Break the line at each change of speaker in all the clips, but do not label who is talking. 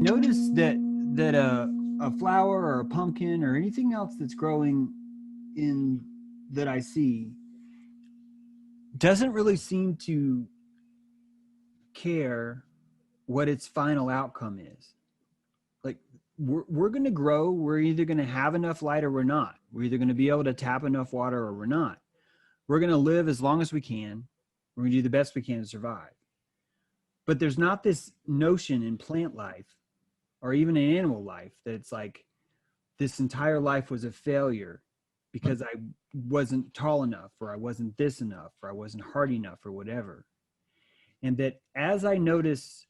Notice that a flower or a pumpkin or anything else that's growing in that I see doesn't really seem to care what its final outcome is. Like we're going to grow. We're either going to have enough light or we're not. We're either going to be able to tap enough water or we're not. We're going to live as long as we can. We're going to do the best we can to survive. But there's not this notion in plant life or even in animal life that it's like this entire life was a failure because I wasn't tall enough or I wasn't this enough or I wasn't hard enough or whatever. And that as I notice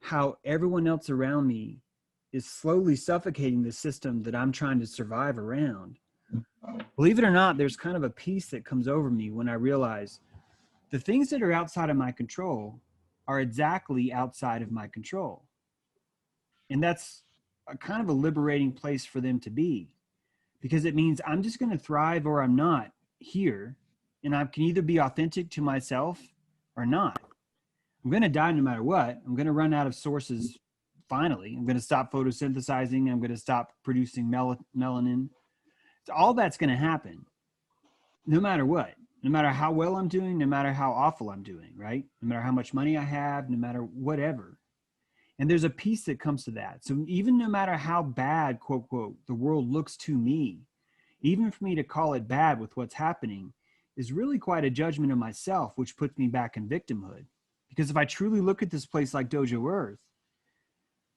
how everyone else around me is slowly suffocating the system that I'm trying to survive around, believe it or not, there's kind of a peace that comes over me when I realize the things that are outside of my control are exactly outside of my control. And that's a kind of a liberating place for them to be, because it means I'm just going to thrive or I'm not here. And I can either be authentic to myself or not. I'm going to die no matter what. I'm going to run out of sources. Finally, I'm going to stop photosynthesizing. I'm going to stop producing melanin. So all that's going to happen no matter what, no matter how well I'm doing, no matter how awful I'm doing, right? No matter how much money I have, no matter whatever. And there's a peace that comes to that. So even no matter how bad, quote, quote, the world looks to me, even for me to call it bad with what's happening is really quite a judgment of myself, which puts me back in victimhood. Because if I truly look at this place like Dojo Earth,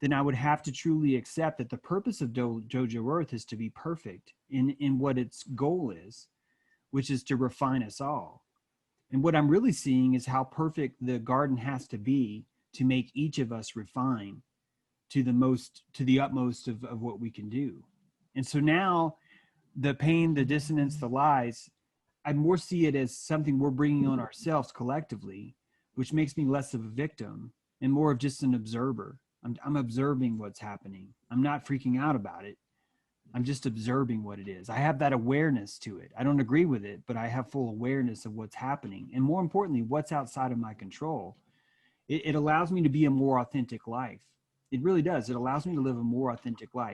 then I would have to truly accept that the purpose of Dojo Earth is to be perfect in what its goal is, which is to refine us all. And what I'm really seeing is how perfect the garden has to be to make each of us refine to the utmost of what we can do. And so now the pain, the dissonance, the lies, I more see it as something we're bringing on ourselves collectively, which makes me less of a victim and more of just an observer. I'm observing what's happening. I'm not freaking out about it. I'm just observing what it is. I have that awareness to it. I don't agree with it, but I have full awareness of what's happening. And more importantly, what's outside of my control. It allows me to be a more authentic life. It really does. It allows me to live a more authentic life.